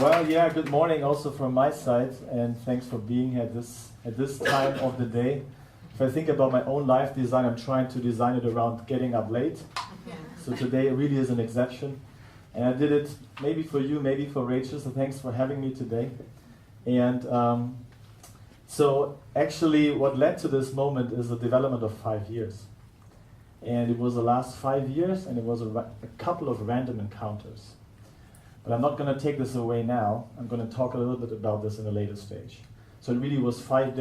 Well, yeah, good morning also from my side, and thanks for being here at this time of the day. If I think about my own life design, I'm trying to design it around getting up late. So today really is an exception. And I did it maybe for you, maybe for Rachel, so thanks for having me today. And so actually what led to this moment is the development of 5 years. And it was the last 5 years, and it was a couple of random encounters. But I'm not going to take this away now. I'm going to talk a little bit about this in a later stage. So it really was 5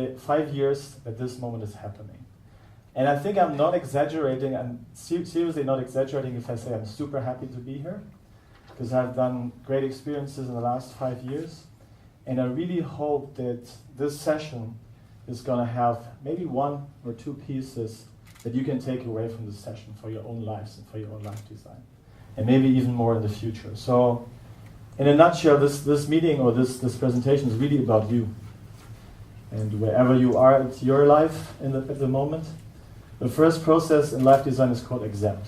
years that this moment is happening. And I think I'm not exaggerating. I'm seriously not exaggerating if I say I'm super happy to be here, because I've done great experiences in the last 5 years. And I really hope that this session is going to have maybe 1 or 2 pieces that you can take away from this session for your own lives and for your own life design. And maybe even more in the future. So in a nutshell, this meeting or this presentation is really about you. And wherever you are at your life at the moment, the first process in life design is called accept.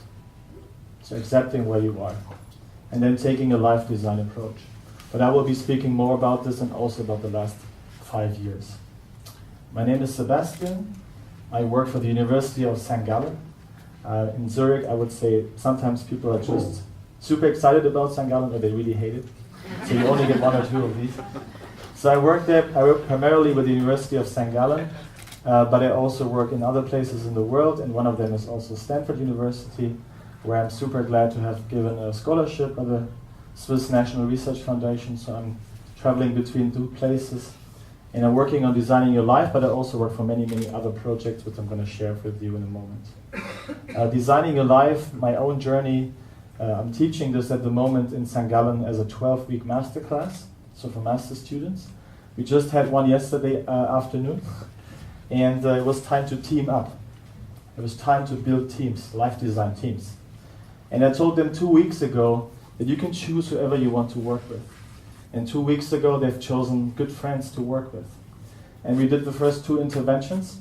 So accepting where you are. And then taking a life design approach. But I will be speaking more about this and also about the last 5 years. My name is Sebastian. I work for the University of St. Gallen. In Zurich, I would say sometimes people are just super excited about St. Gallen, or they really hate it. So you only get 1 or 2 of these. So I work there. I work primarily with the University of St. Gallen, but I also work in other places in the world, and one of them is also Stanford University, where I'm super glad to have given a scholarship by the Swiss National Research Foundation. So I'm traveling between 2 places, and I'm working on designing your life, but I also work for many, many other projects, which I'm going to share with you in a moment. Designing your life, my own journey. I'm teaching this at the moment in St. Gallen as a 12-week masterclass, so for master students. We just had one yesterday afternoon, and it was time to team up. It was time to build teams, life design teams. And I told them 2 weeks ago that you can choose whoever you want to work with. And 2 weeks ago, they've chosen good friends to work with. And we did the first 2 interventions,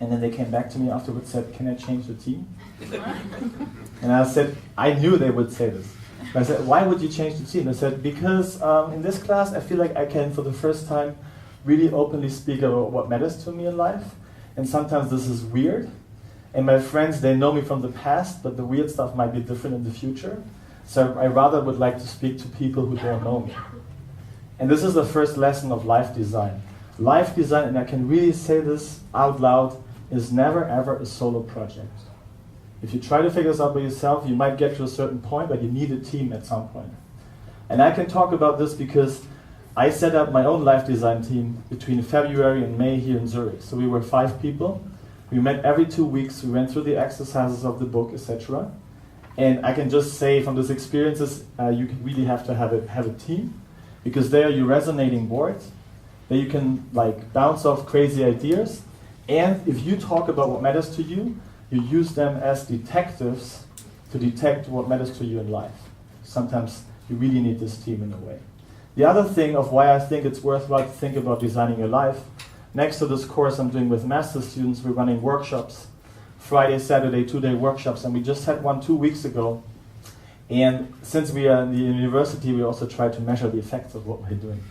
and then they came back to me afterwards and said, "Can I change the team?" And I said, I knew they would say this. But I said, "Why would you change the team?" They said, "Because in this class, I feel like I can, for the first time, really openly speak about what matters to me in life. And sometimes this is weird. And my friends, they know me from the past, but the weird stuff might be different in the future. So I rather would like to speak to people who don't know me." And this is the first lesson of life design. Life design, and I can really say this out loud, is never ever a solo project. If you try to figure this out by yourself, you might get to a certain point, but you need a team at some point. And I can talk about this because I set up my own life design team between February and May here in Zurich. So we were 5 people. We met every 2 weeks. We went through the exercises of the book, etc. And I can just say from these experiences, you really have to have a team, because there you're resonating boards. There you can bounce off crazy ideas. And if you talk about what matters to you, you use them as detectives to detect what matters to you in life. Sometimes you really need this team in a way. The other thing of why I think it's worthwhile to think about designing your life, next to this course I'm doing with master students, we're running workshops, Friday, Saturday, 2-day workshops, and we just had one 2 weeks ago. And since we are in the university, we also try to measure the effects of what we're doing.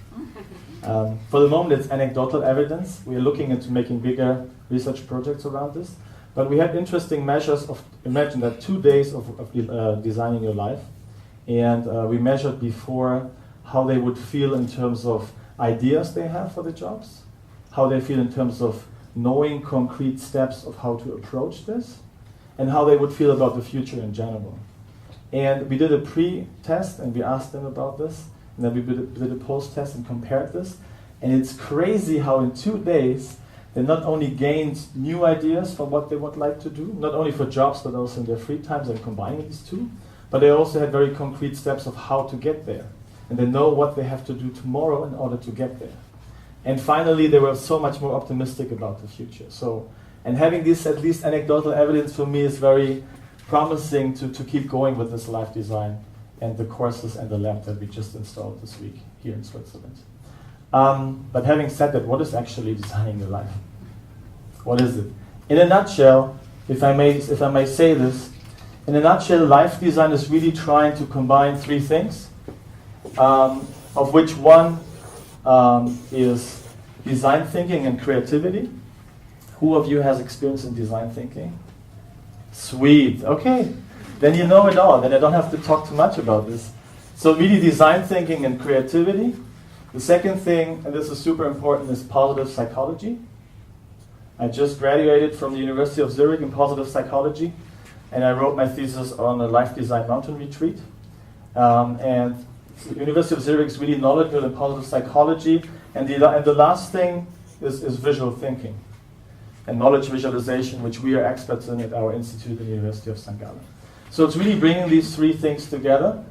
For the moment, it's anecdotal evidence. We're looking into making bigger research projects around this. But we had interesting measures of, imagine that 2 days of designing your life. And we measured before how they would feel in terms of ideas they have for the jobs, how they feel in terms of knowing concrete steps of how to approach this, and how they would feel about the future in general. And we did a pre-test, and we asked them about this. And then we did a post-test and compared this. And it's crazy how in 2 days, they not only gained new ideas for what they would like to do, not only for jobs, but also in their free times and combining these two, but they also had very concrete steps of how to get there. And they know what they have to do tomorrow in order to get there. And finally, they were so much more optimistic about the future. So, and having this at least anecdotal evidence for me is very promising to keep going with this life design and the courses and the lab that we just installed this week here in Switzerland. But having said that, what is actually designing your life? What is it? In a nutshell, if I may say this, in a nutshell, life design is really trying to combine 3 things. of which one is design thinking and creativity. Who of you has experience in design thinking? Sweet, okay. Then you know it all, then I don't have to talk too much about this. So really design thinking and creativity. The second thing, and this is super important, is positive psychology. I just graduated from the University of Zurich in positive psychology, and I wrote my thesis on a life design mountain retreat. And the University of Zurich is really knowledgeable in positive psychology, and the last thing is visual thinking and knowledge visualization, which we are experts in at our institute at the University of St. Gallen. So it's really bringing these three things together.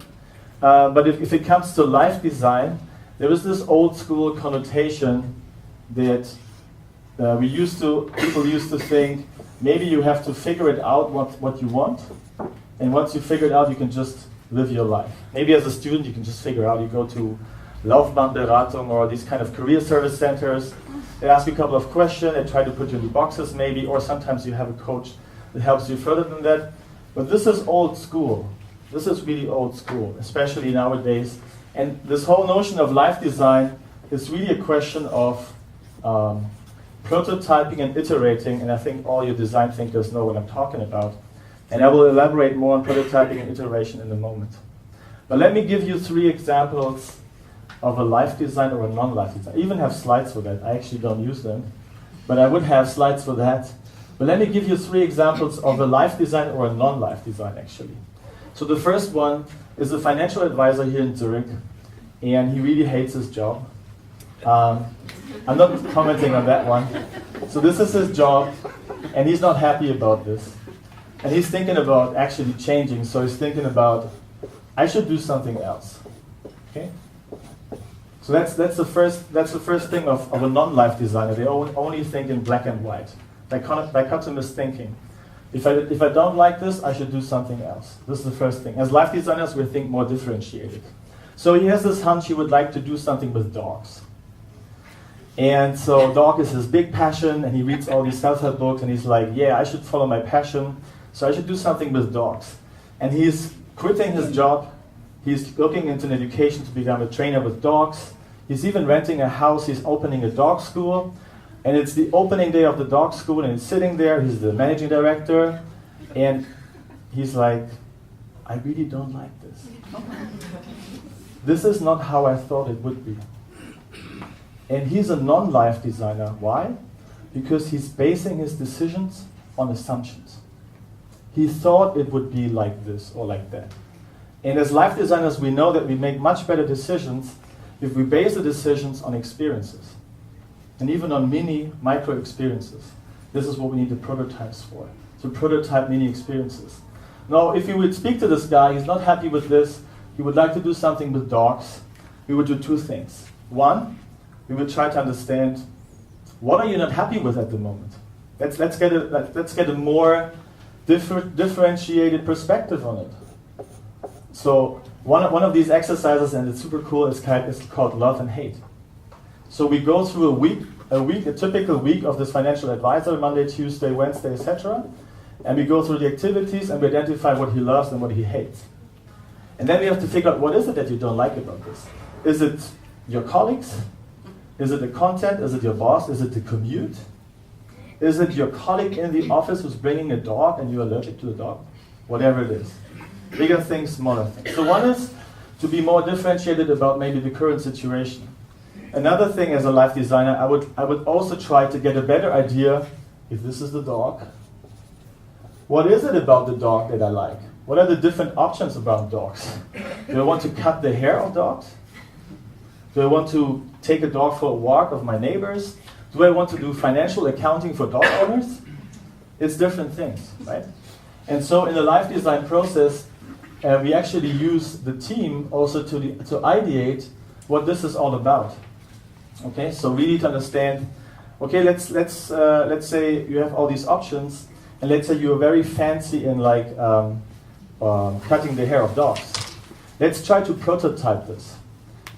But if it comes to life design, there is this old school connotation that people used to think, maybe you have to figure it out what you want, and once you figure it out, you can just live your life. Maybe as a student, you can just figure out, you go to Laufbahnberatung or these kind of career service centers, they ask you a couple of questions, they try to put you in the boxes maybe, or sometimes you have a coach that helps you further than that. But this is old school. This is really old school, especially nowadays. And this whole notion of life design is really a question of prototyping and iterating, and I think all your design thinkers know what I'm talking about. And I will elaborate more on prototyping and iteration in a moment. But let me give you 3 examples of a life design or a non-life design. I even have slides for that. I actually don't use them, but I would have slides for that. But let me give you 3 examples of a life design or a non-life design, actually. So the first one is a financial advisor here in Zurich, and he really hates his job. I'm not commenting on that one. So this is his job, and he's not happy about this. And he's thinking about actually changing, so he's thinking about, I should do something else. Okay? So that's the first thing of a non-life designer. They only think in black and white. Dichotomous thinking. If I don't like this, I should do something else. This is the first thing. As life designers, we think more differentiated. So he has this hunch he would like to do something with dogs. And so dog is his big passion, and he reads all these self-help books, and he's like, yeah, I should follow my passion, so I should do something with dogs. And he's quitting his job. He's looking into an education to become a trainer with dogs. He's even renting a house. He's opening a dog school. And it's the opening day of the dog school, and he's sitting there. He's the managing director. And he's like, I really don't like this. This is not how I thought it would be. And he's a non-life designer. Why? Because he's basing his decisions on assumptions. He thought it would be like this or like that. And as life designers, we know that we make much better decisions if we base the decisions on experiences. And even on micro experiences. This is what we need the prototypes for. To prototype mini experiences. Now, if you would speak to this guy, he's not happy with this. He would like to do something with dogs. We would do 2 things. 1, we would try to understand, what are you not happy with at the moment? Let's get a more differentiated perspective on it. So one of these exercises, and it's super cool, is called love and hate. So we go through a typical week of this financial advisor, Monday, Tuesday, Wednesday, etc. And we go through the activities and we identify what he loves and what he hates. And then we have to figure out, what is it that you don't like about this? Is it your colleagues? Is it the content? Is it your boss? Is it the commute? Is it your colleague in the office who's bringing a dog and you're allergic to the dog? Whatever it is. Bigger things, smaller things. So one is to be more differentiated about maybe the current situation. Another thing as a life designer, I would also try to get a better idea, if this is the dog, what is it about the dog that I like? What are the different options about dogs? Do I want to cut the hair of dogs? Do I want to take a dog for a walk of my neighbors? Do I want to do financial accounting for dog owners? It's different things, right? And so in the life design process, we actually use the team also to ideate what this is all about. Okay, so really to understand, okay, let's say you have all these options, and let's say you're very fancy in like cutting the hair of dogs. Let's try to prototype this.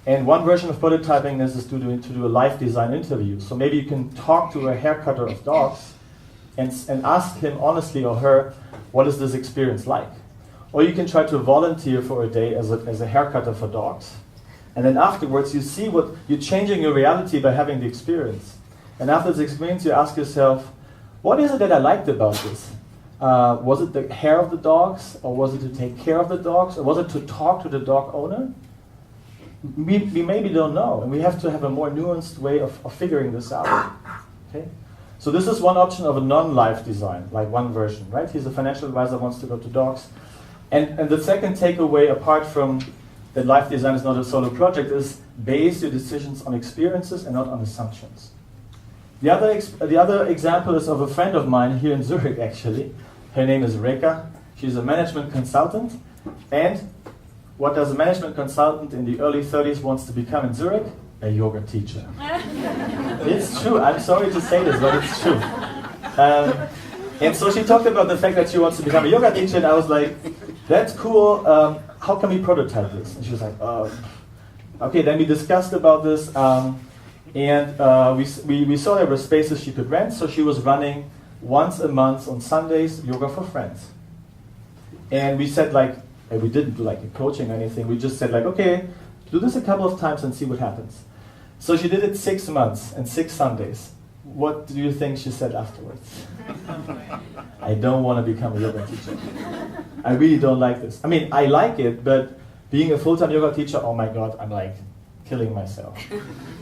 And one version of prototyping this is to do a life design interview. So maybe you can talk to a haircutter of dogs and ask him honestly or her, what is this experience like? Or you can try to volunteer for a day as a haircutter for dogs. And then afterwards, you see what you're changing your reality by having the experience. And after this experience, you ask yourself, what is it that I liked about this? Was it the hair of the dogs, or was it to take care of the dogs, or was it to talk to the dog owner? We maybe don't know, and we have to have a more nuanced way of figuring this out. Okay? So this is one option of a non-life design, like one version, right? He's a financial advisor, wants to go to dogs. And the second takeaway, apart from that life design is not a solo project, is base your decisions on experiences and not on assumptions. The other example is of a friend of mine here in Zurich, actually. Her name is Reka. She's a management consultant. And what does a management consultant in the early 30s wants to become in Zurich? A yoga teacher. It's true. I'm sorry to say this, but it's true. And so she talked about the fact that she wants to become a yoga teacher, and I was like, that's cool. How can we prototype this? And she was like, okay. Then we discussed about this. And we saw there were spaces she could rent, so she was running once a month on Sundays, yoga for friends. And we said and we didn't do like a coaching or anything, we just said okay, do this a couple of times and see what happens. So she did it 6 months and 6 Sundays. What do you think she said afterwards? I don't want to become a yoga teacher. I really don't like this. I mean, I like it, but being a full-time yoga teacher, oh my God, I'm killing myself.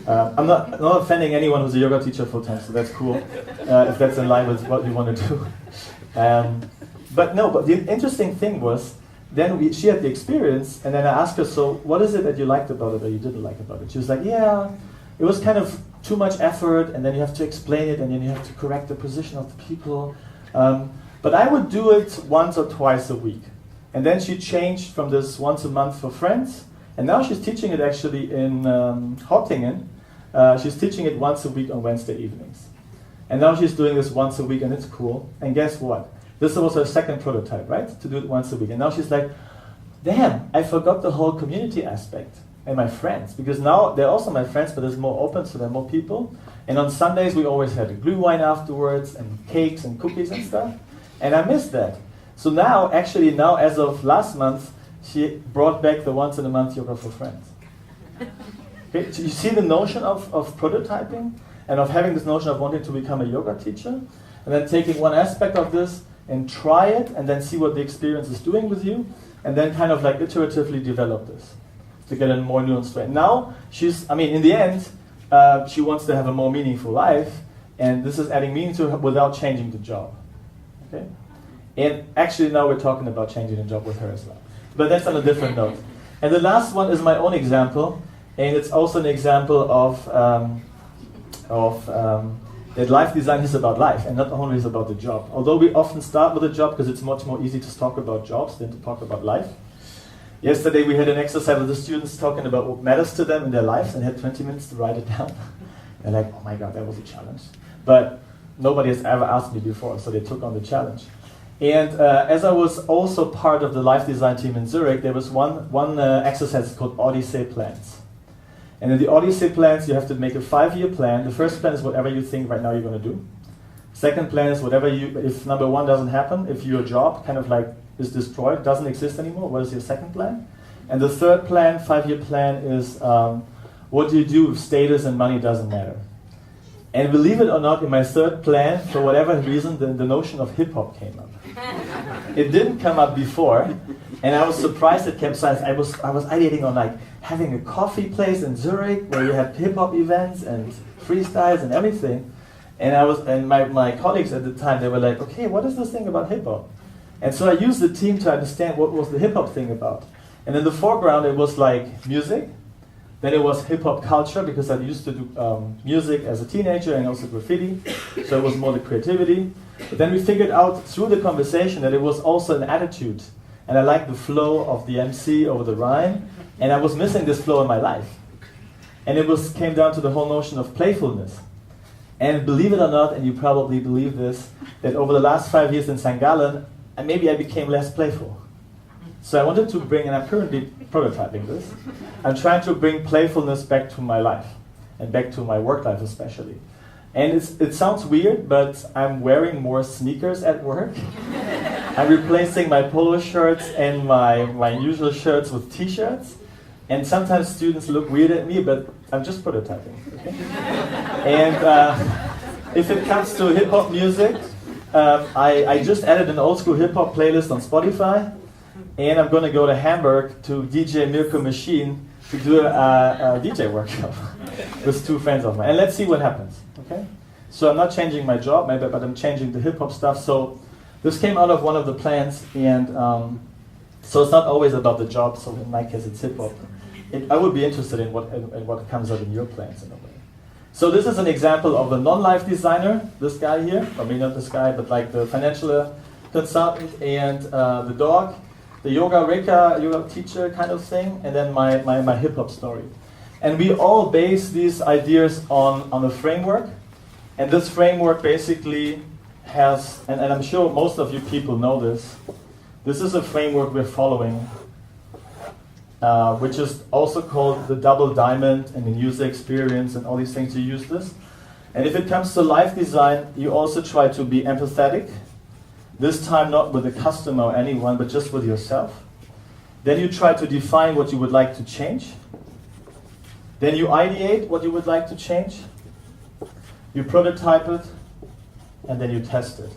I'm not offending anyone who's a yoga teacher full-time, so that's cool, if that's in line with what you want to do. But the interesting thing was, then she had the experience, and then I asked her, so what is it that you liked about it or you didn't like about it? She was like, yeah, it was kind of too much effort, and then you have to explain it, and then you have to correct the position of the people. But I would do it once or twice a week. And then she changed from this once a month for friends, and now she's teaching it actually in Hottingen. She's teaching it once a week on Wednesday evenings. And now she's doing this once a week, and it's cool. And guess what? This was her second prototype, right? To do it once a week. And now she's like, damn, I forgot the whole community aspect. And my friends, because now they're also my friends, but it's more open, so there are more people. And on Sundays, we always had a glüh wine afterwards, and cakes and cookies and stuff. And I miss that. So now, as of last month, she brought back the once in a month yoga for friends. Okay, so you see the notion of prototyping, and of having this notion of wanting to become a yoga teacher, and then taking one aspect of this and try it, and then see what the experience is doing with you, and then kind of iteratively develop this to get a more nuanced way. Now, in the end, she wants to have a more meaningful life, and this is adding meaning to her without changing the job. Okay? And actually now we're talking about changing the job with her as well. But that's on a different note. And the last one is my own example, and it's also an example of that life design is about life, and not only is about the job. Although we often start with a job because it's much more easy to talk about jobs than to talk about life. Yesterday we had an exercise with the students talking about what matters to them in their lives, and had 20 minutes to write it down. They're like, oh my God, that was a challenge. But nobody has ever asked me before, so they took on the challenge. And as I was also part of the life design team in Zurich, there was one exercise called Odyssey Plans. And in the Odyssey Plans, you have to make a 5-year plan. The first plan is whatever you think right now you're going to do. Second plan is if number 1 doesn't happen, if your job is destroyed, doesn't exist anymore, what is your second plan? And the third plan, 5-year plan, is what do you do if status and money doesn't matter? And believe it or not, in my third plan, for whatever reason, the notion of hip-hop came up. It didn't come up before, and I was surprised it came. So I was ideating on having a coffee place in Zurich where you had hip-hop events and freestyles and everything. And my colleagues at the time, they were like, okay, what is this thing about hip-hop? And so I used the team to understand what was the hip-hop thing about. And in the foreground, it was music. Then it was hip-hop culture, because I used to do music as a teenager and also graffiti. So it was more the creativity. But then we figured out through the conversation that it was also an attitude. And I liked the flow of the MC over the rhyme. And I was missing this flow in my life. And it came down to the whole notion of playfulness. And believe it or not, and you probably believe this, that over the last 5 years in St. Gallen, maybe I became less playful. So I wanted to bring, and I'm currently prototyping this, I'm trying to bring playfulness back to my life, and back to my work life especially. And it sounds weird, but I'm wearing more sneakers at work. I'm replacing my polo shirts and my usual shirts with t-shirts. And sometimes students look weird at me, but I'm just prototyping. Okay? And if it comes to hip-hop music, I just added an old school hip-hop playlist on Spotify, and I'm going to go to Hamburg to DJ Mirko Machine to do a DJ workshop with 2 friends of mine. And let's see what happens. Okay? So I'm not changing my job, maybe, but I'm changing the hip-hop stuff. So this came out of one of the plans, and so it's not always about the job. So in my case, it's hip-hop. I would be interested in what comes out in your plans in a way. So this is an example of a non-life designer, this guy here, or maybe not this guy, but like the financial consultant, and the dog, the yoga teacher kind of thing, and then my hip-hop story. And we all base these ideas on a framework, and this framework basically has, and I'm sure most of you people know this is a framework we're following, which is also called the double diamond, and in user experience and all these things you use this. And if it comes to life design, you also try to be empathetic, this time not with the customer or anyone, but just with yourself. Then you try to define what you would like to change. Then you ideate what you would like to change. You prototype it, and then you test it.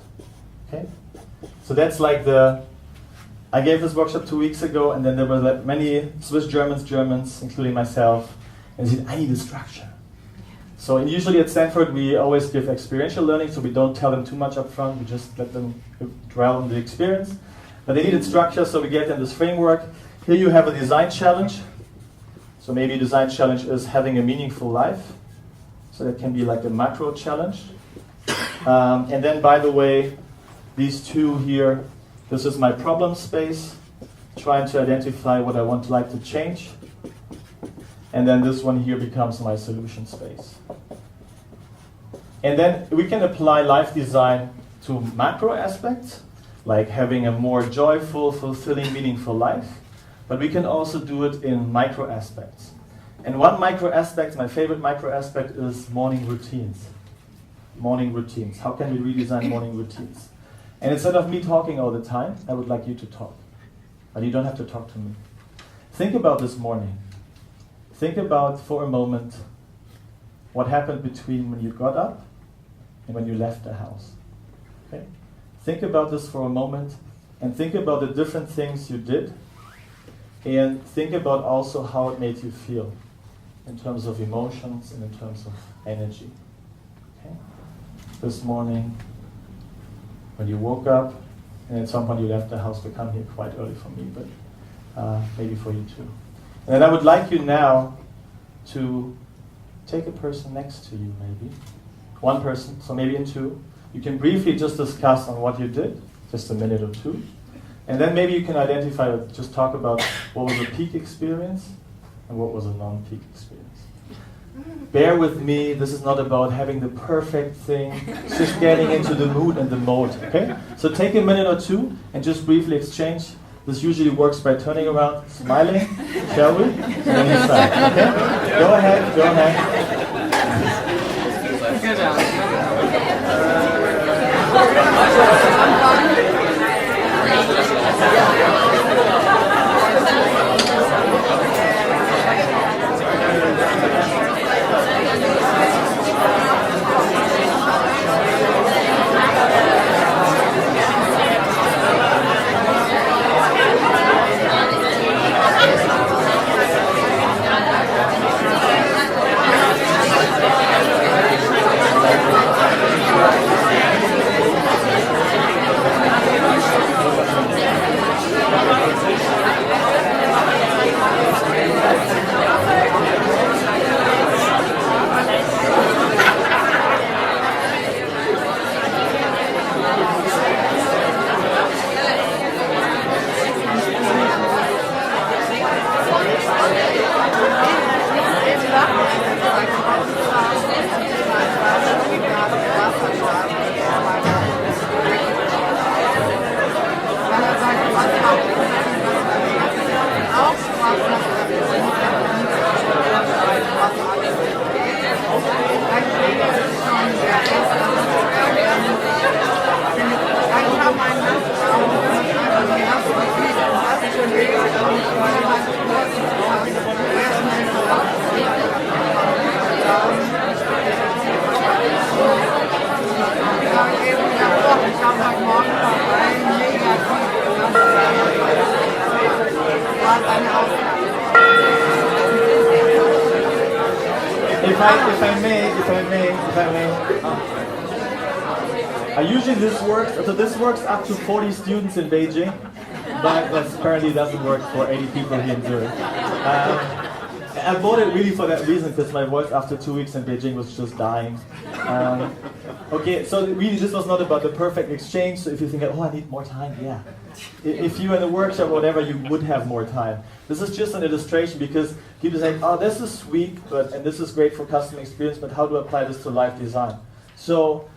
Okay? So that's like I gave this workshop 2 weeks ago, and then there were like many Swiss Germans, including myself, and they said, I need a structure. So usually at Stanford, we always give experiential learning, so we don't tell them too much up front, we just let them dwell on the experience. But they needed structure, so we gave them this framework. Here you have a design challenge. So maybe a design challenge is having a meaningful life. So that can be like a macro challenge. And then, by the way, these 2 here, this is my problem space, trying to identify what I would like to change. And then this one here becomes my solution space. And then we can apply life design to macro aspects, like having a more joyful, fulfilling, meaningful life. But we can also do it in micro aspects. And one micro aspect, my favorite micro aspect, is morning routines. Morning routines. How can we redesign morning routines? And instead of me talking all the time, I would like you to talk. But you don't have to talk to me. Think about this morning. Think about, for a moment, what happened between when you got up and when you left the house. Okay? Think about this for a moment, and think about the different things you did, and think about also how it made you feel in terms of emotions and in terms of energy. Okay? This morning, when you woke up, and at some point you left the house to come here, quite early for me, but maybe for you too. And I would like you now to take a person next to you, maybe. One person, so maybe in 2. You can briefly just discuss on what you did, just a minute or 2. And then maybe you can identify, just talk about what was a peak experience and what was a non-peak experience. Bear with me, this is not about having the perfect thing, it's just getting into the mood and the mode, okay? So take a minute or 2 and just briefly exchange. This usually works by turning around, smiling, shall we? And then you start, okay? Go ahead. Good job. if I may. Usually this works up to 40 students in Beijing, but that apparently doesn't work for 80 people here in Zurich. I bought it really for that reason, because my voice after 2 weeks in Beijing was just dying. Okay, so really this was not about the perfect exchange, so if you think, oh, I need more time, yeah. If you were in a workshop or whatever, you would have more time. This is just an illustration, because people say, oh, this is sweet, and this is great for customer experience, but how do I apply this to life design? So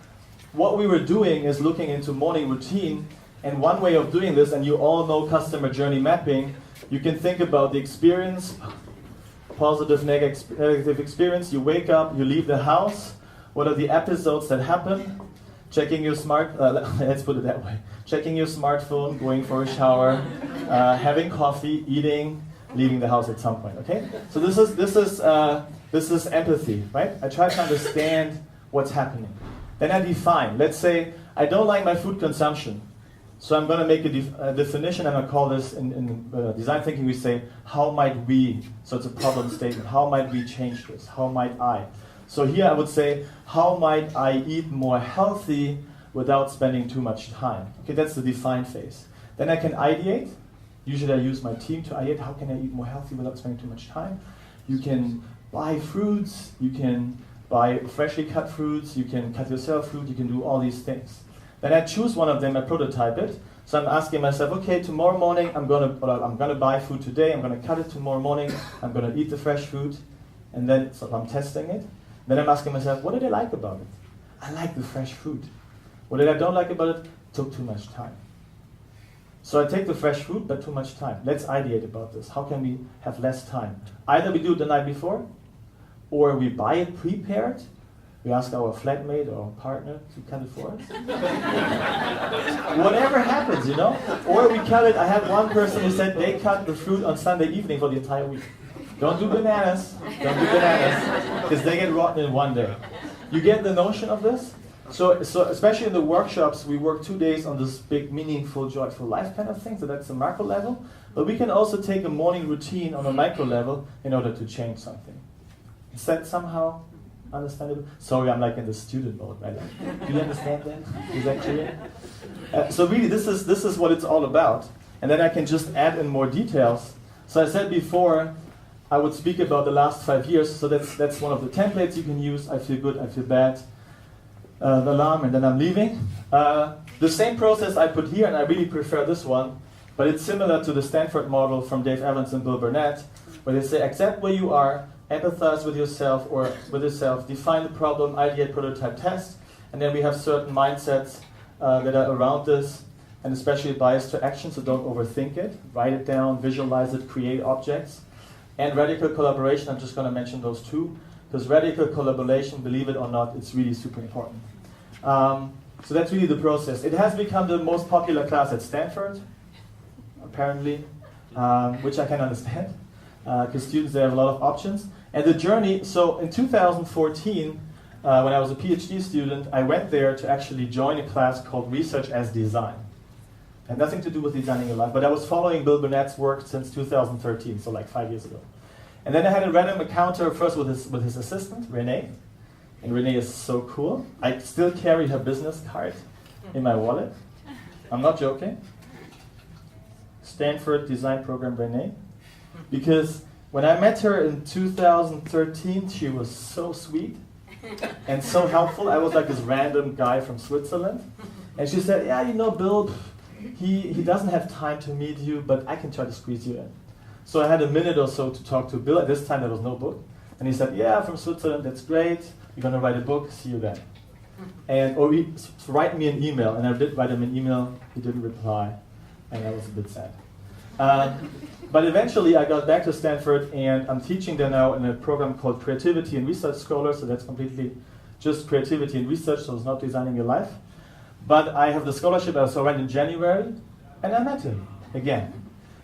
what we were doing is looking into morning routine, and one way of doing this, and you all know customer journey mapping, you can think about the experience, positive, negative experience. You wake up, you leave the house. What are the episodes that happen? Checking your let's put it that way. Checking your smartphone, going for a shower, having coffee, eating, leaving the house at some point. Okay. So this is empathy, right? I try to understand what's happening. Then I define. Let's say I don't like my food consumption. So I'm going to make a definition, and I call this, in design thinking we say, how might we, so it's a problem statement, how might we change this, how might I? So here I would say, how might I eat more healthy without spending too much time? Okay, that's the define phase. Then I can ideate. Usually I use my team to ideate, how can I eat more healthy without spending too much time? You can buy fruits, you can buy freshly cut fruits, you can cut yourself fruit, you can do all these things. Then I choose one of them, I prototype it. So I'm asking myself, okay, tomorrow morning I'm gonna buy food today, I'm gonna cut it tomorrow morning, I'm gonna eat the fresh food, and then so I'm testing it. Then I'm asking myself, what did I like about it? I like the fresh food. What did I don't like about it? Took too much time. So I take the fresh food, but too much time. Let's ideate about this. How can we have less time? Either we do it the night before, or we buy it prepared. We ask our flatmate or partner to cut it for us. Whatever happens, you know? Or we cut it. I had one person who said they cut the fruit on Sunday evening for the entire week. Don't do bananas. Don't do bananas, because they get rotten in one day. You get the notion of this? So especially in the workshops, we work 2 days on this big, meaningful, joyful life kind of thing. So that's the macro level. But we can also take a morning routine on a micro level in order to change something. Is that somehow understandable? Sorry, I'm like in the student mode, right? Do you understand that? Is that clear? So really, this is what it's all about. And then I can just add in more details. So I said before, I would speak about the last 5 years. So that's one of the templates you can use. I feel good, I feel bad. The alarm, and then I'm leaving. The same process I put here, and I really prefer this one, but it's similar to the Stanford model from Dave Evans and Bill Burnett, where they say, accept where you are, empathize with yourself or with yourself, define the problem, ideate, prototype, test, and then we have certain mindsets that are around this, and especially bias to action, so don't overthink it. Write it down, visualize it, create objects. And radical collaboration, I'm just going to mention those two, because radical collaboration, believe it or not, it's really super important. So that's really the process. It has become the most popular class at Stanford, apparently, which I can understand, because students, they have a lot of options. And the journey, so in 2014, when I was a PhD student, I went there to actually join a class called Research as Design. It had nothing to do with designing your life, but I was following Bill Burnett's work since 2013, so like 5 years ago. And then I had a random encounter first with his assistant, Renee. And Renee is so cool. I still carry her business card in my wallet. I'm not joking. Stanford Design Program Renee. Because when I met her in 2013, she was so sweet and so helpful. I was like this random guy from Switzerland. And she said, yeah, you know, Bill, he doesn't have time to meet you, but I can try to squeeze you in. So I had a minute or so to talk to Bill. At this time, there was no book. And he said, yeah, from Switzerland, that's great. You're going to write a book. See you then. Or write me an email. And I did write him an email. He didn't reply. And I was a bit sad. But eventually, I got back to Stanford, and I'm teaching there now in a program called Creativity and Research Scholar. So that's completely just creativity and research, so it's not designing your life. But I have the scholarship, so I went in January, and I met him again.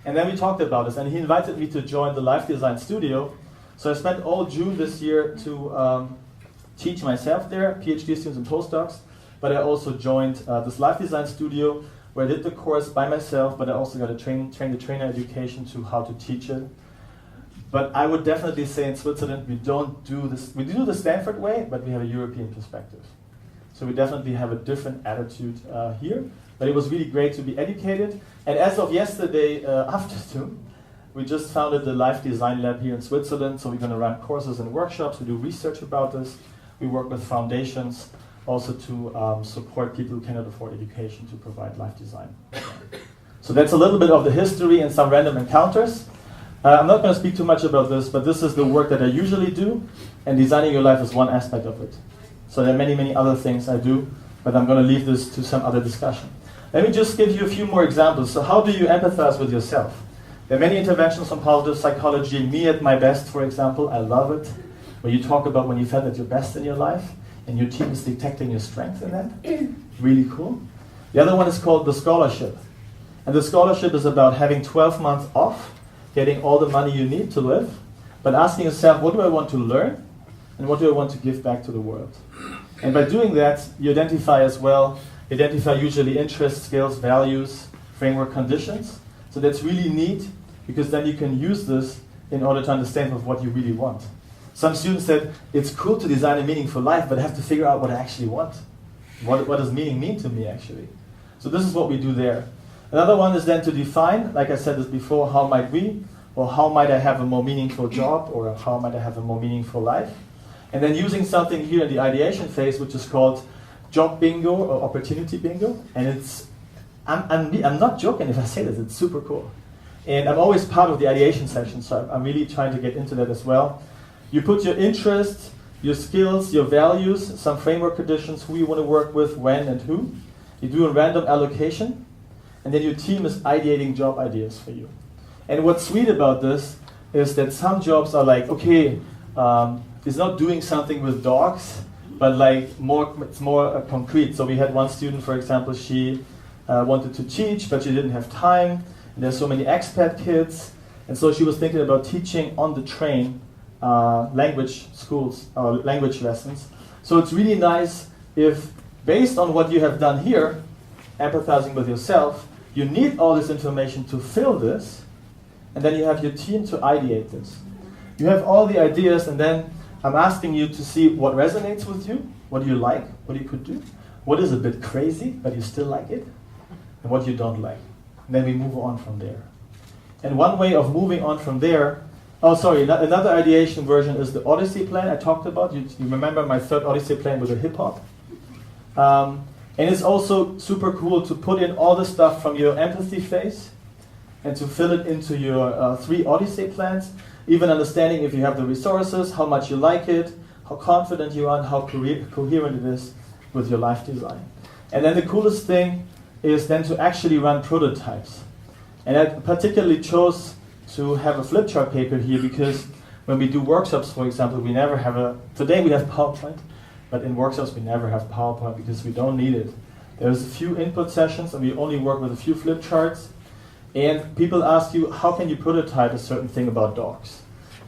And then we talked about this, and he invited me to join the Life Design Studio. So I spent all June this year to teach myself there, PhD students and postdocs, but I also joined this Life Design Studio, where I did the course by myself, but I also got a train the trainer education to how to teach it. But I would definitely say in Switzerland we don't do this. We do the Stanford way, but we have a European perspective. So we definitely have a different attitude here. But it was really great to be educated. And as of yesterday afternoon, we just founded the Life Design Lab here in Switzerland. So we're going to run courses and workshops. We do research about this. We work with foundations also to support people who cannot afford education to provide life design. So that's a little bit of the history and some random encounters. I'm not going to speak too much about this, but this is the work that I usually do, and designing your life is one aspect of it. So there are many, many other things I do, but I'm going to leave this to some other discussion. Let me just give you a few more examples. So how do you empathize with yourself? There are many interventions on positive psychology. Me at my best, for example, I love it. Where you talk about when you felt at your best in your life, and your team is detecting your strength in that. Really cool. The other one is called the scholarship. And the scholarship is about having 12 months off, getting all the money you need to live, but asking yourself, what do I want to learn? And what do I want to give back to the world? And by doing that, you identify as well, usually interests, skills, values, framework conditions. So that's really neat, because then you can use this in order to understand what you really want. Some students said, it's cool to design a meaningful life, but I have to figure out what I actually want. What does meaning mean to me, actually? So this is what we do there. Another one is then to define, like I said this before, how might we, or how might I have a more meaningful job, or how might I have a more meaningful life? And then using something here in the ideation phase, which is called job bingo or opportunity bingo. And it's, I'm not joking if I say this, it's super cool. And I'm always part of the ideation session, so I'm really trying to get into that as well. You put your interests, your skills, your values, some framework conditions, who you want to work with, when and who. You do a random allocation, and then your team is ideating job ideas for you. And what's sweet about this is that some jobs are like, okay, it's not doing something with dogs, but like it's more concrete. So we had one student, for example, she wanted to teach, but she didn't have time. And there's so many expat kids, and so she was thinking about teaching on the train language schools, language lessons. So it's really nice if, based on what you have done here, empathizing with yourself, you need all this information to fill this, and then you have your team to ideate this. You have all the ideas, and then I'm asking you to see what resonates with you, what do you like, what you could do, what is a bit crazy, but you still like it, and what you don't like. And then we move on from there. And one way of moving on from there, another ideation version is the Odyssey Plan I talked about. You remember my third Odyssey Plan with the hip-hop? And it's also super cool to put in all the stuff from your empathy phase and to fill it into your 3 Odyssey plans, even understanding if you have the resources, how much you like it, how confident you are, and how coherent it is with your life design. And then the coolest thing is then to actually run prototypes. And I particularly chose to have a flip chart paper here because when we do workshops, for example, today we have PowerPoint, but in workshops we never have PowerPoint because we don't need it. There's a few input sessions and we only work with a few flip charts. And people ask you, how can you prototype a certain thing about dogs?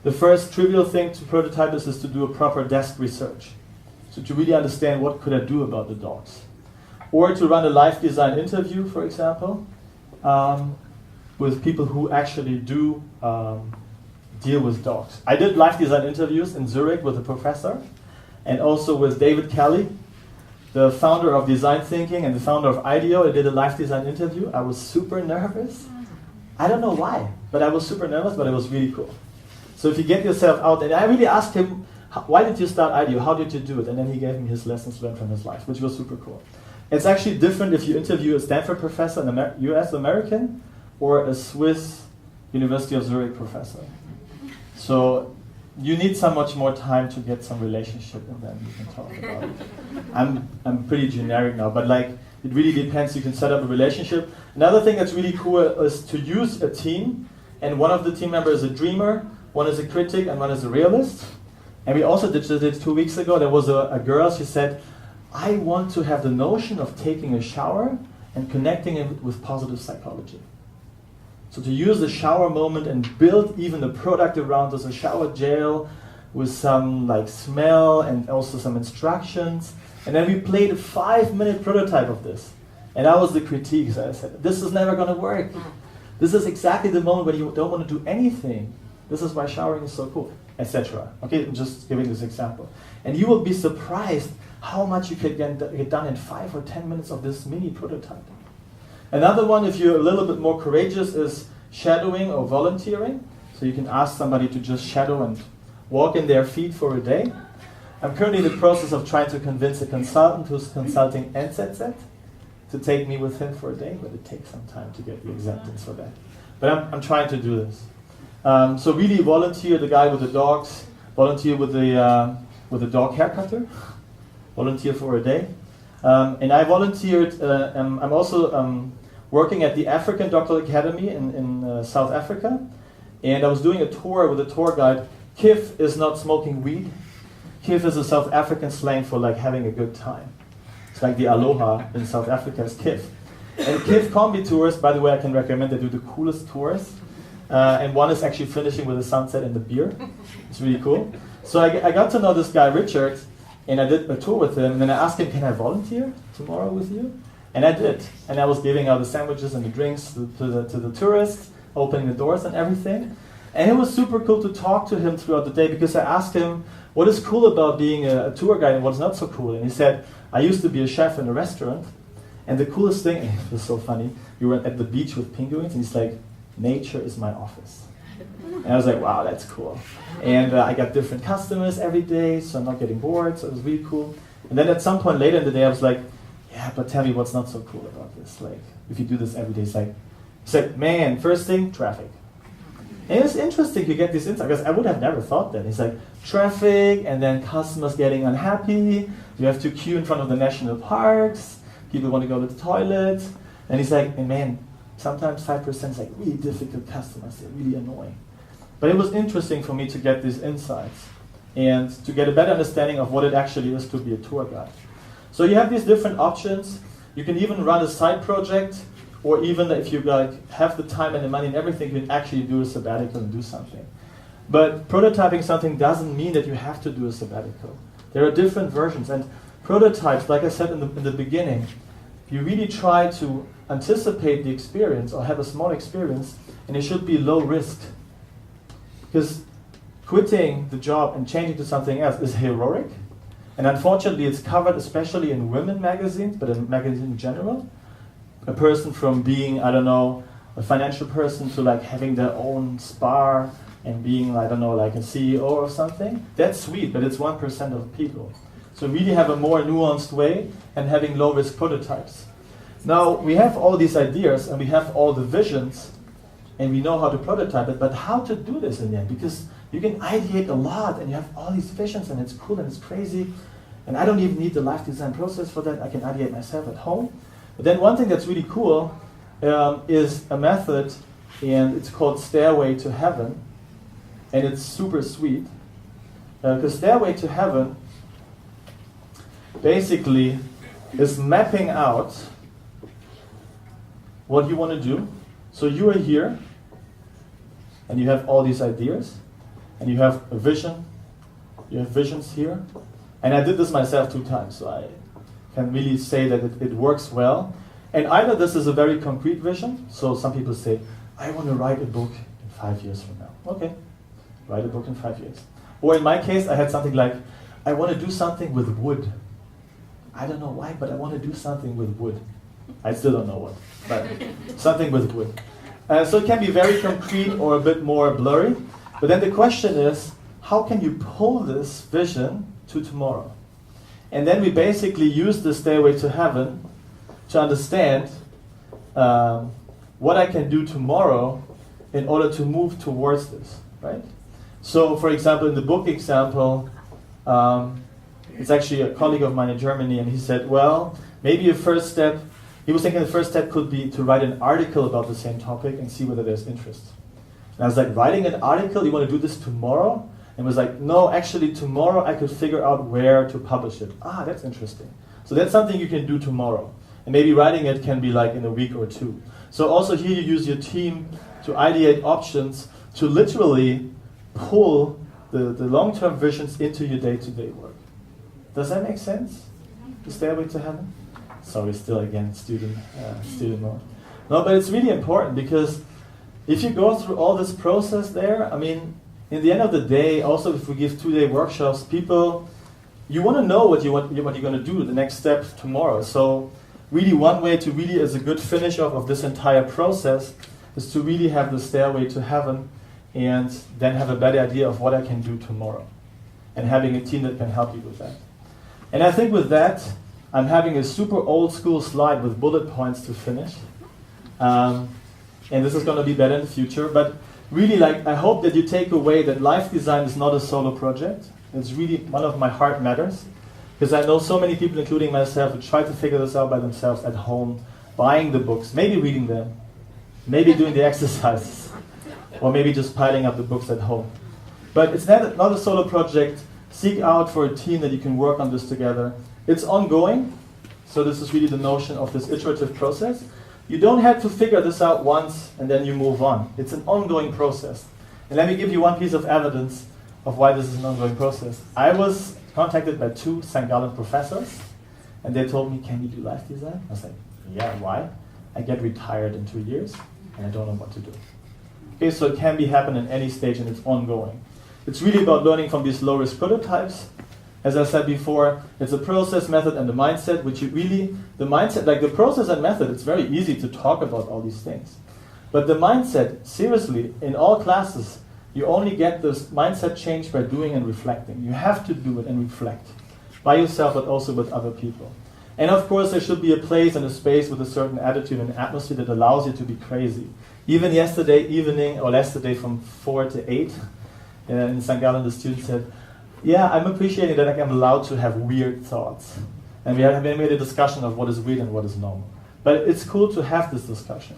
The first trivial thing to prototype is to do a proper desk research. So to really understand what could I do about the dogs. Or to run a life design interview, for example, with people who actually do deal with dogs. I did life design interviews in Zurich with a professor, and also with David Kelly, the founder of Design Thinking and the founder of IDEO. I did a life design interview. I was super nervous. I don't know why, but I was super nervous, but it was really cool. So if you get yourself out, and I really asked him, why did you start IDEO? How did you do it? And then he gave me his lessons learned from his life, which was super cool. It's actually different if you interview a Stanford professor, an US American, or a Swiss University of Zurich professor. So you need so much more time to get some relationship, and then you can talk about it. I'm pretty generic now, but like it really depends. You can set up a relationship. Another thing that's really cool is to use a team, and one of the team members is a dreamer, one is a critic, and one is a realist. And we also did this 2 weeks ago. There was a girl, she said, I want to have the notion of taking a shower and connecting it with positive psychology. So to use the shower moment and build even the product around this, a shower gel with some like smell and also some instructions. And then we played a 5-minute prototype of this. And that was the critique. So I said, this is never going to work. This is exactly the moment when you don't want to do anything. This is why showering is so cool, etc. Okay, I'm just giving this example. And you will be surprised how much you can get done in 5 or 10 minutes of this mini prototype. Another one, if you're a little bit more courageous, is shadowing or volunteering. So you can ask somebody to just shadow and walk in their feet for a day. I'm currently in the process of trying to convince a consultant who's consulting NZZ to take me with him for a day, but it takes some time to get the acceptance for that. But I'm trying to do this. So really volunteer, the guy with the dogs, volunteer with the dog hair cutter, volunteer for a day. And I volunteered, I'm also working at the African Doctoral Academy in South Africa, and I was doing a tour with a tour guide. Kif is not smoking weed. Kif is a South African slang for like having a good time. It's like the aloha in South Africa is Kif. And Kif combi tours, by the way, I can recommend, they do the coolest tours. And one is actually finishing with a sunset and the beer. It's really cool. So I got to know this guy, Richard, and I did a tour with him. And then I asked him, can I volunteer tomorrow with you? And I did. And I was giving out the sandwiches and the drinks to the tourists, opening the doors and everything. And it was super cool to talk to him throughout the day, because I asked him, what is cool about being a tour guide and what's not so cool? And he said, I used to be a chef in a restaurant. And the coolest thing, and it was so funny, we were at the beach with penguins, and he's like, nature is my office. And I was like, wow, that's cool. And I got different customers every day, so I'm not getting bored, so it was really cool. And then at some point later in the day, I was like, yeah, but tell me what's not so cool about this. Like, if you do this every day, it's like, man, first thing, traffic. And it's interesting to get this insight, because I would have never thought that. It's like traffic, and then customers getting unhappy. You have to queue in front of the national parks. People want to go to the toilet. And he's like, and man, sometimes 5% is like really difficult customers. They're really annoying. But it was interesting for me to get these insights and to get a better understanding of what it actually is to be a tour guide. So you have these different options. You can even run a side project, or even if you have the time and the money and everything, you can actually do a sabbatical and do something. But prototyping something doesn't mean that you have to do a sabbatical. There are different versions. And prototypes, like I said in the beginning, you really try to anticipate the experience or have a small experience, and it should be low risk. Because quitting the job and changing to something else is heroic. And unfortunately, it's covered especially in women magazines, but in magazines in general. A person from being, I don't know, a financial person to like having their own spa and being, I don't know, like a CEO or something. That's sweet, but it's 1% of people. So really have a more nuanced way and having low-risk prototypes. Now, we have all these ideas and we have all the visions and we know how to prototype it, but how to do this in the end? Because you can ideate a lot and you have all these visions and it's cool and it's crazy. And I don't even need the live design process for that. I can ideate myself at home. But then one thing that's really cool is a method, and it's called Stairway to Heaven. And it's super sweet. Because Stairway to Heaven basically is mapping out what you want to do. So you are here, and you have all these ideas, and you have a vision, you have visions here. And I did this myself 2 times, so I can really say that it works well. And either this is a very concrete vision, so some people say, I want to write a book in 5 years from now. Okay, write a book in 5 years. Or in my case, I had something like, I want to do something with wood. I don't know why, but I want to do something with wood. I still don't know what, but something with wood. So it can be very concrete or a bit more blurry. But then the question is, how can you pull this vision to tomorrow? And then we basically use the Stairway to Heaven to understand what I can do tomorrow in order to move towards this, right? So, for example, in the book example, it's actually a colleague of mine in Germany, and he said, well, maybe a first step, he was thinking the first step could be to write an article about the same topic and see whether there's interest. And I was like, writing an article, you want to do this tomorrow? And was like, no, actually tomorrow I could figure out where to publish it. Ah, that's interesting. So that's something you can do tomorrow. And maybe writing it can be like in a week or 2. So also here you use your team to ideate options to literally pull the long-term visions into your day-to-day work. Does that make sense? The Stairway to Heaven? Sorry, still again, student mode. No, but it's really important because if you go through all this process there, I mean, in the end of the day, also if we give 2-day workshops, people, you want to know what you're going to do, the next step tomorrow. So really one way to really, as a good finish off of this entire process, is to really have the stairway to heaven and then have a better idea of what I can do tomorrow. And having a team that can help you with that. And I think with that, I'm having a super old school slide with bullet points to finish. And this is going to be better in the future. But really, I hope that you take away that life design is not a solo project. It's really one of my heart matters. Because I know so many people, including myself, who try to figure this out by themselves at home, buying the books, maybe reading them, maybe doing the exercises, or maybe just piling up the books at home. But it's not a solo project. Seek out for a team that you can work on this together. It's ongoing. So this is really the notion of this iterative process. You don't have to figure this out once and then you move on. It's an ongoing process. And let me give you one piece of evidence of why this is an ongoing process. I was contacted by 2 St. Gallen professors, and they told me, can you do life design? I was like, yeah, why? I get retired in 2 years, and I don't know what to do. Okay, so it can be happen at any stage, and it's ongoing. It's really about learning from these low-risk prototypes. As I said before, it's a process, method, and the mindset, which you really, the mindset, like the process and method, it's very easy to talk about all these things. But the mindset, seriously, in all classes, you only get this mindset change by doing and reflecting. You have to do it and reflect. By yourself, but also with other people. And of course, there should be a place and a space with a certain attitude and atmosphere that allows you to be crazy. Even yesterday evening, or yesterday from 4 to 8, in St. Gallen, the student said, yeah, I'm appreciating that I'm allowed to have weird thoughts. And we made a discussion of what is weird and what is normal. But it's cool to have this discussion.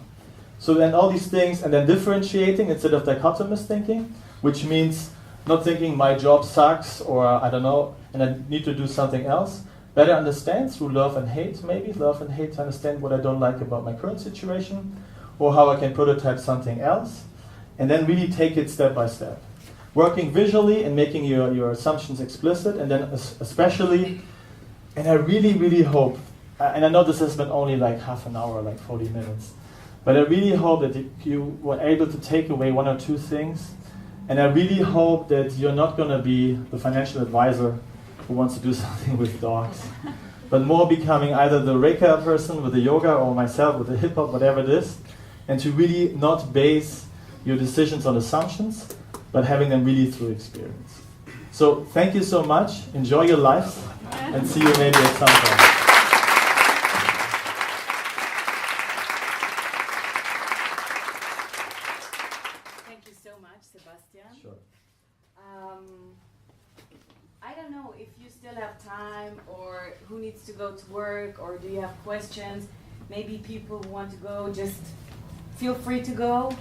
So then all these things, and then differentiating instead of dichotomous thinking, which means not thinking my job sucks, or I don't know, and I need to do something else. Better understand through love and hate, maybe. Love and hate to understand what I don't like about my current situation, or how I can prototype something else, and then really take it step by step. Working visually and making your assumptions explicit, and then especially, and I really, really hope, and I know this has been only like half an hour, like 40 minutes, but I really hope that you were able to take away 1 or 2 things, and I really hope that you're not going to be the financial advisor who wants to do something with dogs, but more becoming either the Reika person with the yoga or myself with the hip-hop, whatever it is, and to really not base your decisions on assumptions, but having them really through experience. So thank you so much, enjoy your life, and see you maybe at some point. Thank you so much, Sebastian. Sure. I don't know if you still have time, or who needs to go to work, or do you have questions? Maybe people who want to go, just feel free to go.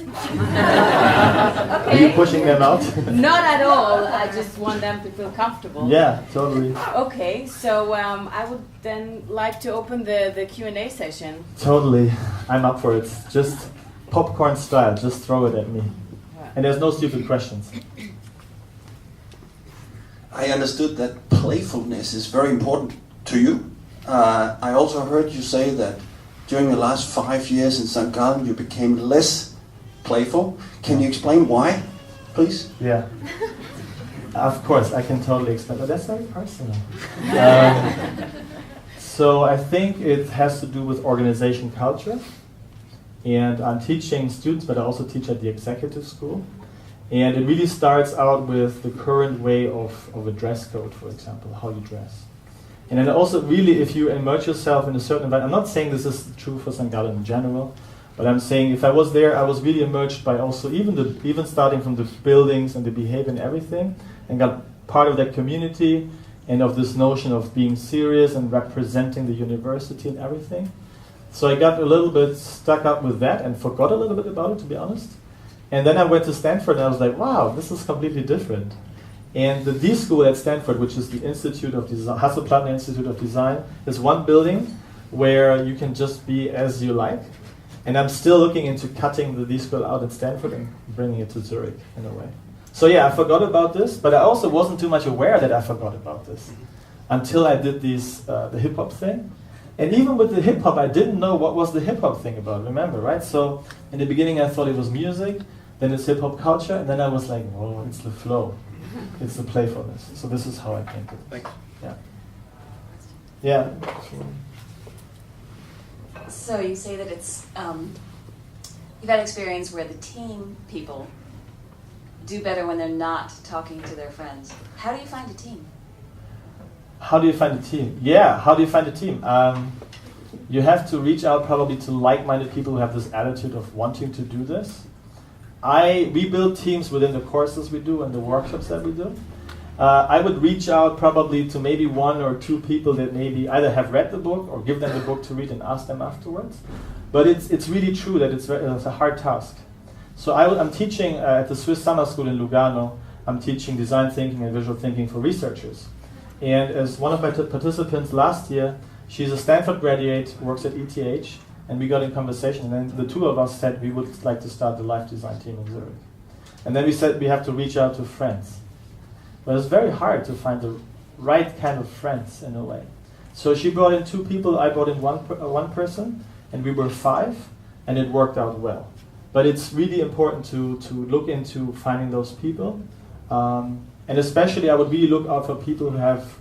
Are you pushing them out? Not at all. I just want them to feel comfortable. Yeah, totally. Okay, so I would then like to open the Q&A session. Totally. I'm up for it. Just popcorn style. Just throw it at me. And there's no stupid questions. I understood that playfulness is very important to you. I also heard you say that during the last 5 years in St. Gallen you became less playful. Can you explain why, please? Yeah. Of course, I can totally explain. But that's very personal. So I think it has to do with organization culture. And I'm teaching students, but I also teach at the executive school. And it really starts out with the current way of a dress code, for example, how you dress. And then also really, if you immerse yourself in a certain environment, I'm not saying this is true for St. Gallen in general, but I'm saying if I was there, I was really emerged by also even starting from the buildings and the behavior and everything, and got part of that community and of this notion of being serious and representing the university and everything. So I got a little bit stuck up with that and forgot a little bit about it, to be honest. And then I went to Stanford and I was like, wow, this is completely different. And the D School at Stanford, which is the Institute of Design, Hasso-Plattner Institute of Design, is one building where you can just be as you like. And I'm still looking into cutting the D School out at Stanford and bringing it to Zurich in a way. So yeah, I forgot about this, but I also wasn't too much aware that I forgot about this until I did the hip-hop thing. And even with the hip hop, I didn't know what was the hip hop thing about, remember, right? So in the beginning I thought it was music, then it's hip hop culture, and then I was like, oh, it's the flow. It's the playfulness. So this is how I came to it. Thanks. Yeah. Yeah. So you say that it's, you've had experience where the team people do better when they're not talking to their friends. How do you find a team? How do you find a team? Yeah, how do you find a team? You have to reach out probably to like-minded people who have this attitude of wanting to do this. We build teams within the courses we do and the workshops that we do. I would reach out probably to maybe 1 or 2 people that maybe either have read the book or give them the book to read and ask them afterwards. But it's really true that it's a hard task. So I'm teaching at the Swiss Summer School in Lugano. I'm teaching design thinking and visual thinking for researchers. And as one of my participants last year, she's a Stanford graduate, works at ETH, and we got in conversation. And then the 2 of us said we would like to start the life design team in Zurich. And then we said we have to reach out to friends. But it's very hard to find the right kind of friends in a way. So she brought in 2 people, I brought in one person, and we were 5, and it worked out well. But it's really important to look into finding those people. And especially I would really look out for people who have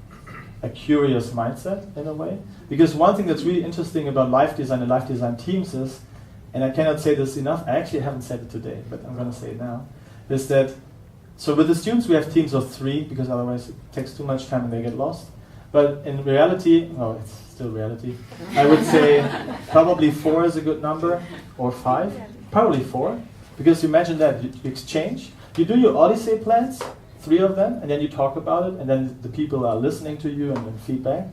a curious mindset in a way. Because one thing that's really interesting about life design and life design teams is, and I cannot say this enough, I actually haven't said it today, but I'm going to say it now, is that, so with the students we have teams of 3, because otherwise it takes too much time and they get lost. But in reality, oh, it's still reality, I would say probably 4 is a good number, or 5, probably 4. Because you imagine that, you exchange, you do your Odyssey plans, 3 of them, and then you talk about it, and then the people are listening to you and feedback.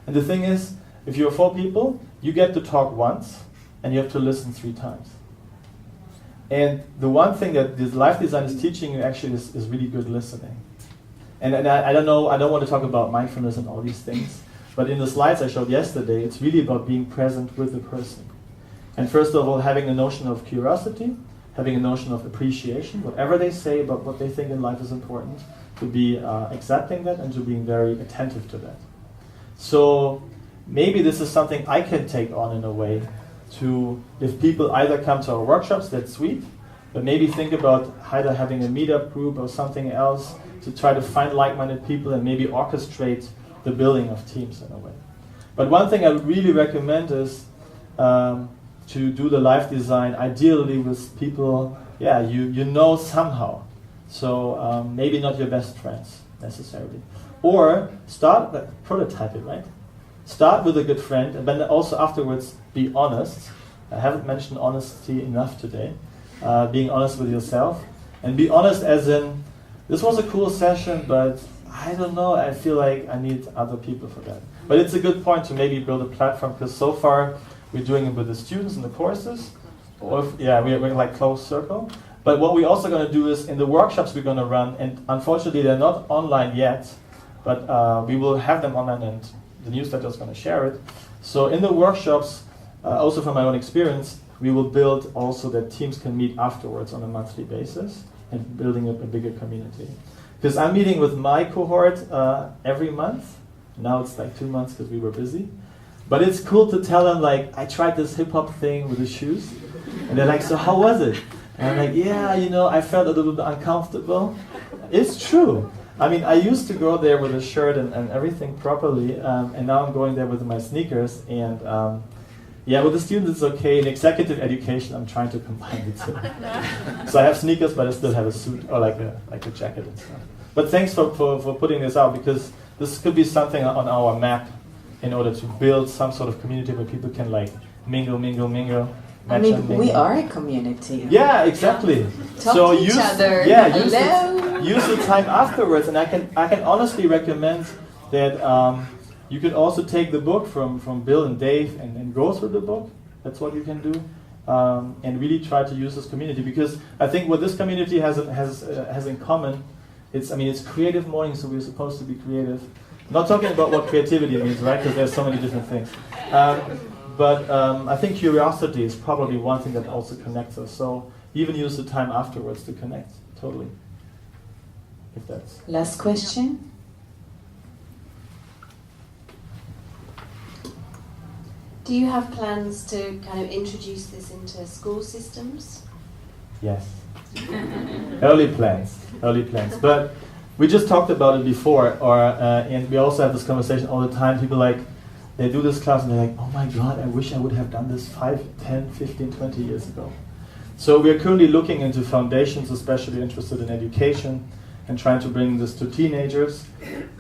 And the thing is, if you're 4 people, you get to talk once, and you have to listen 3 times. And the one thing that this life design is teaching you actually is really good listening. And I don't know, I don't want to talk about mindfulness and all these things, but in the slides I showed yesterday, it's really about being present with the person. And first of all, having a notion of curiosity, having a notion of appreciation, whatever they say about what they think in life is important, to be accepting that and to being very attentive to that. So maybe this is something I can take on in a way to, if people either come to our workshops, that's sweet, but maybe think about either having a meetup group or something else to try to find like-minded people and maybe orchestrate the building of teams in a way. But one thing I would really recommend is to do the life design ideally with people, you know somehow. So maybe not your best friends necessarily. Or prototype it, right? Start with a good friend, and then also afterwards be honest. I haven't mentioned honesty enough today. Being honest with yourself. And be honest as in, this was a cool session, but I don't know, I feel like I need other people for that. But it's a good point to maybe build a platform, because so far we're doing it with the students in the courses. We're like closed circle. But what we're also going to do is in the workshops we're going to run, and unfortunately they're not online yet, but we will have them online and the newsletter is going to share it. So in the workshops, also from my own experience, we will build also that teams can meet afterwards on a monthly basis and building up a bigger community. Because I'm meeting with my cohort every month. Now it's like 2 months because we were busy. But it's cool to tell them, like, I tried this hip-hop thing with the shoes. And they're like, so how was it? And I'm like, I felt a little bit uncomfortable. It's true. I mean, I used to go there with a shirt and everything properly, and now I'm going there with my sneakers. And with the students it's okay. In executive education, I'm trying to combine the two. So I have sneakers, but I still have a suit or like a jacket and stuff. But thanks for putting this out, because this could be something on our map in order to build some sort of community where people can like mingle. I mean, we are a community. Yeah, exactly. Talk to each other. Use the time afterwards, and I can honestly recommend that you could also take the book from Bill and Dave and go through the book. That's what you can do, and really try to use this community, because I think what this community has in common, it's creative mornings, so we're supposed to be creative. Not talking about what creativity means, right? Because there's so many different things. But I think curiosity is probably one thing that also connects us. So even use the time afterwards to connect, totally. If that's... Last question? Do you have plans to kind of introduce this into school systems? Yes. Early plans. But we just talked about it before, and we also have this conversation all the time. People they do this class and they're like, oh my God, I wish I would have done this 5, 10, 15, 20 years ago. So we are currently looking into foundations, especially interested in education, and trying to bring this to teenagers,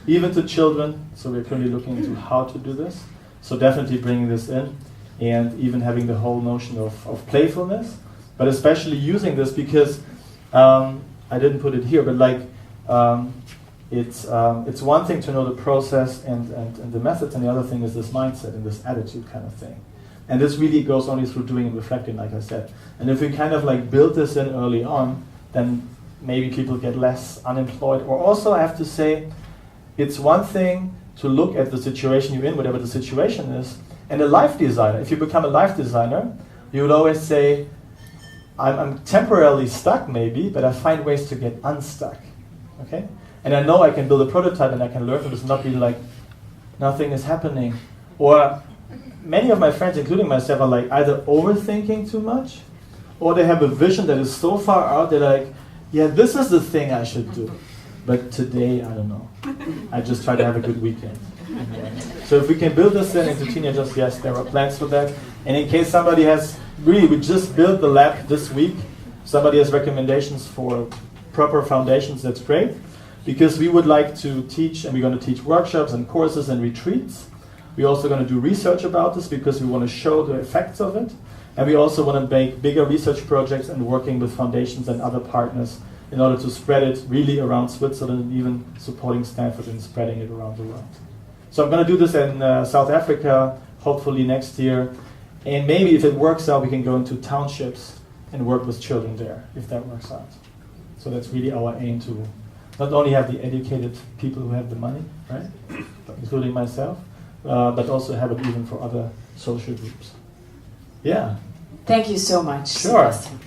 even to children. So we're currently looking into how to do this. So definitely bringing this in, and even having the whole notion of playfulness, but especially using this because I didn't put it here, but it's one thing to know the process and the methods, and the other thing is this mindset and this attitude kind of thing. And this really goes only through doing and reflecting, like I said. And if we kind of build this in early on, then maybe people get less unemployed. Or also, I have to say, it's one thing to look at the situation you're in, whatever the situation is. And a life designer, if you become a life designer, you would always say, I'm temporarily stuck maybe, but I find ways to get unstuck. Okay? And I know I can build a prototype and I can learn from this, not be like, nothing is happening. Or many of my friends, including myself, are either overthinking too much, or they have a vision that is so far out, they're like, yeah, this is the thing I should do. But today, I don't know. I just try to have a good weekend. So if we can build this in into teenagers, yes, there are plans for that. And in case somebody has, we just built the lab this week. Somebody has recommendations for proper foundations, that's great. Because we would like to teach, and we're going to teach workshops and courses and retreats. We're also going to do research about this because we want to show the effects of it. And we also want to make bigger research projects and working with foundations and other partners in order to spread it really around Switzerland, and even supporting Stanford and spreading it around the world. So I'm going to do this in South Africa, hopefully next year. And maybe if it works out, we can go into townships and work with children there, if that works out. So that's really our aim, to not only have the educated people who have the money, right, including myself, but also have it even for other social groups. Yeah. Thank you so much. Sure. Sebastian.